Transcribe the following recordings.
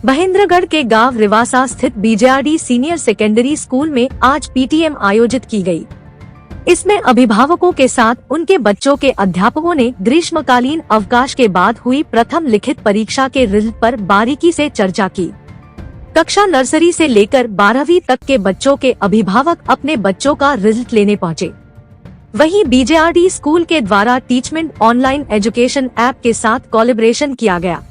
महेंद्रगढ़ के गांव रिवासा स्थित बीजेआरडी सीनियर सेकेंडरी स्कूल में आज पीटीएम आयोजित की गई। इसमें अभिभावकों के साथ उनके बच्चों के अध्यापकों ने ग्रीष्मकालीन अवकाश के बाद हुई प्रथम लिखित परीक्षा के रिजल्ट पर बारीकी से चर्चा की। कक्षा नर्सरी से लेकर 12वीं तक के बच्चों के अभिभावक अपने बच्चों का रिजल्ट लेने पहुंचे। वहीं बीजेआरडी स्कूल के द्वारा टीचमेंट ऑनलाइन एजुकेशन ऐप के साथ कोलैबोरेशन किया गया।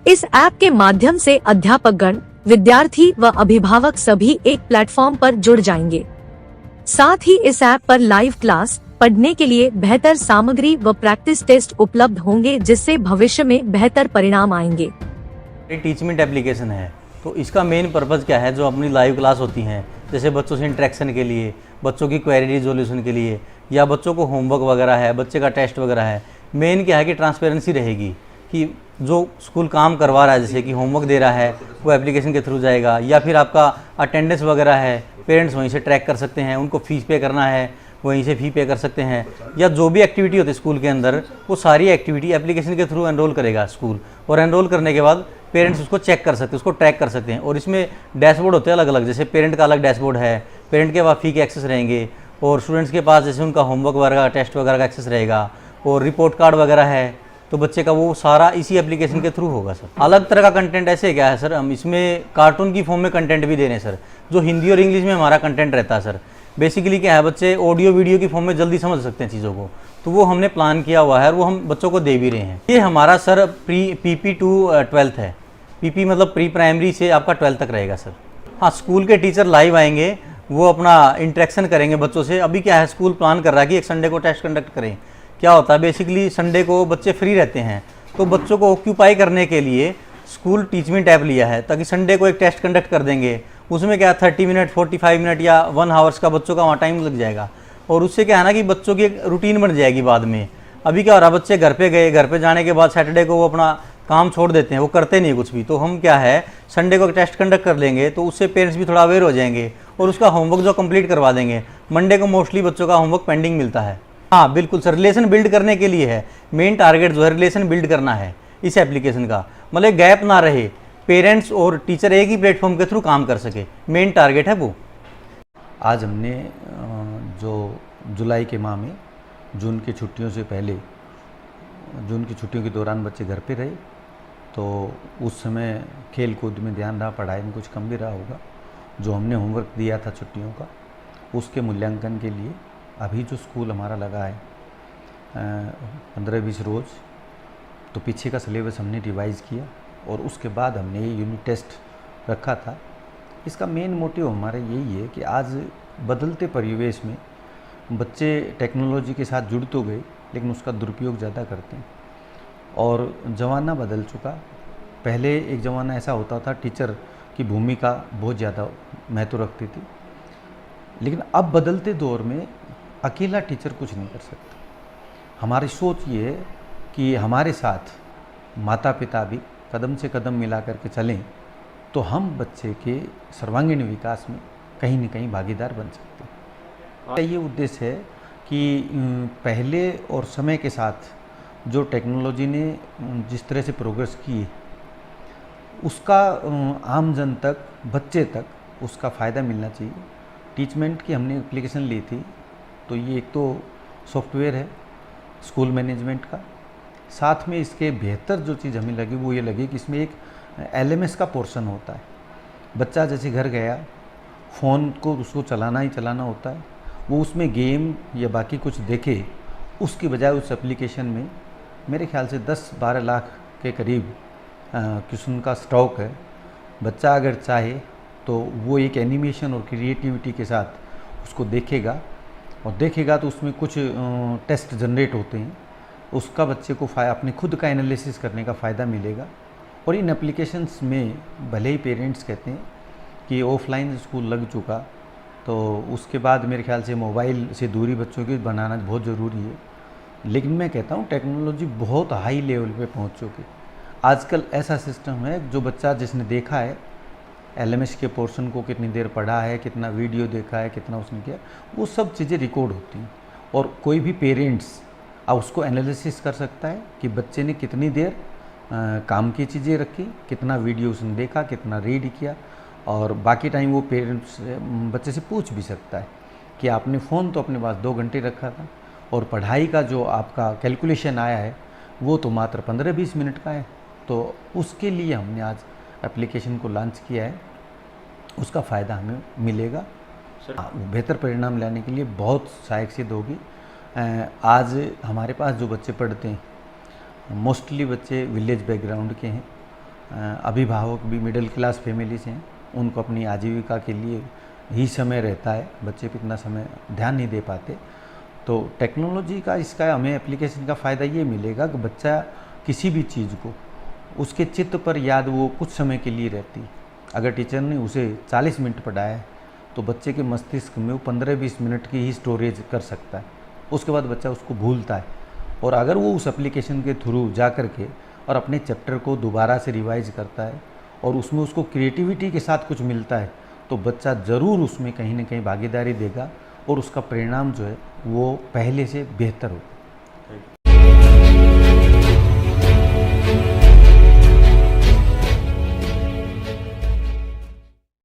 इस ऐप के माध्यम से अध्यापकगण, विद्यार्थी व अभिभावक सभी एक प्लेटफॉर्म पर जुड़ जाएंगे। साथ ही इस ऐप पर लाइव क्लास, पढ़ने के लिए बेहतर सामग्री व प्रैक्टिस टेस्ट उपलब्ध होंगे, जिससे भविष्य में बेहतर परिणाम आएंगे। टीचमेंट एप्लीकेशन है, तो इसका मेन पर्पज़ क्या है? जो अपनी लाइव क्लास होती हैं, जैसे बच्चों से इंटरेक्शन के लिए, बच्चों की क्वेरी रिजोल्यूशन के लिए, या बच्चों को होमवर्क वगैरह है, बच्चे का टेस्ट वगैरह है। मेन क्या है कि ट्रांसपेरेंसी रहेगी कि जो स्कूल काम करवा रहा है, जैसे कि होमवर्क दे रहा है, वो एप्लीकेशन के थ्रू जाएगा, या फिर आपका अटेंडेंस वगैरह है, पेरेंट्स वहीं से ट्रैक कर सकते हैं। उनको फ़ीस पे करना है, वहीं से फ़ी पे कर सकते हैं, या जो भी एक्टिविटी होती है स्कूल के अंदर, वो सारी एक्टिविटी एप्लीकेशन के थ्रू एनरोल करेगा स्कूल। और एनरोल करने के बाद पेरेंट्स उसको चेक कर सकते हैं, उसको ट्रैक कर सकते हैं। और इसमें डैशबोर्ड होते हैं अलग अलग, जैसे पेरेंट का अलग डैशबोर्ड है, पेरेंट के पास फ़ी के एक्सेस रहेंगे, और स्टूडेंट्स के पास जैसे उनका होमवर्क वगैरह, टेस्ट वगैरह का एक्सेस रहेगा, और रिपोर्ट कार्ड वगैरह है, तो बच्चे का वो सारा इसी एप्लीकेशन के थ्रू होगा सर। अलग तरह का कंटेंट ऐसे क्या है सर, हम इसमें कार्टून की फॉर्म में कंटेंट भी दे रहे हैं सर, जो हिंदी और इंग्लिश में हमारा कंटेंट रहता है सर। बेसिकली क्या है, बच्चे ऑडियो वीडियो की फॉर्म में जल्दी समझ सकते हैं चीज़ों को, तो वो हमने प्लान किया हुआ है और वो हम बच्चों को दे भी रहे हैं। ये हमारा सर पीपी टू 12th है। पीपी मतलब प्री प्राइमरी से आपका 12th तक रहेगा सर। हाँ, स्कूल के टीचर लाइव आएंगे, वो अपना इंटरेक्शन करेंगे बच्चों से। अभी क्या है, स्कूल प्लान कर रहा है कि एक संडे को टेस्ट कंडक्ट करें। क्या होता है, बेसिकली संडे को बच्चे फ्री रहते हैं, तो बच्चों को ऑक्यूपाई करने के लिए स्कूल टीचमेंट ऐप लिया है, ताकि संडे को एक टेस्ट कंडक्ट कर देंगे। उसमें क्या 30 मिनट, 45 मिनट या 1 आवर्स का बच्चों का वहाँ टाइम लग जाएगा, और उससे क्या है ना कि बच्चों की एक रूटीन बन जाएगी बाद में। अभी क्या हो रहा है, बच्चे घर पे गए, घर पे जाने के बाद सैटरडे को वो अपना काम छोड़ देते हैं, वो करते नहीं कुछ भी। तो हम क्या है, संडे को टेस्ट कंडक्ट कर लेंगे, तो उससे पेरेंट्स भी थोड़ा अवेयर हो जाएंगे और उसका होमवर्क जो कंप्लीट करवा देंगे। मंडे को मोस्टली बच्चों का होमवर्क पेंडिंग मिलता है। हाँ बिल्कुल सर, रिलेशन बिल्ड करने के लिए है। मेन टारगेट जो है रिलेशन बिल्ड करना है इस एप्लीकेशन का, मतलब गैप ना रहे, पेरेंट्स और टीचर एक ही प्लेटफॉर्म के थ्रू काम कर सके, मेन टारगेट है वो। आज हमने जो जुलाई के माह में जून की छुट्टियों से पहले, जून की छुट्टियों के दौरान बच्चे घर पे रहे, तो उस समय खेल कूद में ध्यान रहा, पढ़ाई में कुछ कम भी रहा होगा। जो हमने होमवर्क दिया था छुट्टियों का, उसके मूल्यांकन के लिए अभी जो स्कूल हमारा लगा है 15-20 रोज़, तो पीछे का सिलेबस हमने रिवाइज़ किया और उसके बाद हमने ये यूनिट टेस्ट रखा था। इसका मेन मोटिव हमारा यही है कि आज बदलते परिवेश में बच्चे टेक्नोलॉजी के साथ जुड़ तो गए, लेकिन उसका दुरुपयोग ज़्यादा करते हैं और ज़माना बदल चुका। पहले एक ज़माना ऐसा होता था, टीचर की भूमिका बहुत ज़्यादा महत्व रखती थी, लेकिन अब बदलते दौर में अकेला टीचर कुछ नहीं कर सकता। हमारी सोच ये है कि हमारे साथ माता पिता भी कदम से कदम मिला करके चलें, तो हम बच्चे के सर्वांगीण विकास में कहीं न कहीं भागीदार बन सकते हैं। ये उद्देश्य है कि पहले और समय के साथ जो टेक्नोलॉजी ने जिस तरह से प्रोग्रेस की है, उसका आम जन तक, बच्चे तक उसका फ़ायदा मिलना चाहिए। टीचमेंट की हमने एप्लीकेशन ली थी, तो ये एक तो सॉफ्टवेयर है स्कूल मैनेजमेंट का, साथ में इसके बेहतर जो चीज़ हमें लगी वो ये लगी कि इसमें एक एलएमएस का पोर्शन होता है। बच्चा जैसे घर गया, फ़ोन को उसको चलाना ही चलाना होता है, वो उसमें गेम या बाकी कुछ देखे, उसकी बजाय उस एप्लीकेशन में मेरे ख्याल से 10-12 लाख के करीब क्वेश्चन का स्टॉक है। बच्चा अगर चाहे तो वो एक एनिमेशन और क्रिएटिविटी के साथ उसको देखेगा, और देखेगा तो उसमें कुछ टेस्ट जनरेट होते हैं, उसका बच्चे को अपने खुद का एनालिसिस करने का फ़ायदा मिलेगा। और इन एप्लीकेशंस में भले ही पेरेंट्स कहते हैं कि ऑफलाइन स्कूल लग चुका, तो उसके बाद मेरे ख्याल से मोबाइल से दूरी बच्चों की बनाना बहुत ज़रूरी है, लेकिन मैं कहता हूँ टेक्नोलॉजी बहुत हाई लेवल पे पहुँच चुकी। आजकल ऐसा सिस्टम है, जो बच्चा जिसने देखा है एलएमएस के पोर्शन को कितनी देर पढ़ा है, कितना वीडियो देखा है, कितना उसने किया, वो सब चीज़ें रिकॉर्ड होती हैं। और कोई भी पेरेंट्स अब उसको एनालिसिस कर सकता है कि बच्चे ने कितनी देर काम की चीज़ें रखी, कितना वीडियो उसने देखा, कितना रीड किया, और बाकी टाइम वो पेरेंट्स बच्चे से पूछ भी सकता है कि आपने फ़ोन तो अपने पास 2 घंटे रखा था और पढ़ाई का जो आपका कैलकुलेशन आया है वो तो मात्र 15-20 मिनट का है। तो उसके लिए हमने आज एप्लीकेशन को लॉन्च किया है, उसका फ़ायदा हमें मिलेगा। बेहतर परिणाम लाने के लिए बहुत सहायक सिद्ध होगी। आज हमारे पास जो बच्चे पढ़ते हैं मोस्टली बच्चे विलेज बैकग्राउंड के हैं, अभिभावक भी मिडिल क्लास फैमिली से हैं, उनको अपनी आजीविका के लिए ही समय रहता है, बच्चे पे इतना समय ध्यान नहीं दे पाते। तो टेक्नोलॉजी का इसका हमें एप्लीकेशन का फ़ायदा ये मिलेगा कि बच्चा किसी भी चीज़ को उसके चित्त पर याद वो कुछ समय के लिए रहती है। अगर टीचर ने उसे 40 मिनट पढ़ाया है तो बच्चे के मस्तिष्क में वो 15-20 मिनट की ही स्टोरेज कर सकता है, उसके बाद बच्चा उसको भूलता है। और अगर वो उस एप्लीकेशन के थ्रू जा कर के और अपने चैप्टर को दोबारा से रिवाइज करता है और उसमें उसको क्रिएटिविटी के साथ कुछ मिलता है तो बच्चा ज़रूर उसमें कहीं ना कहीं भागीदारी देगा और उसका परिणाम जो है वो पहले से बेहतर होगा।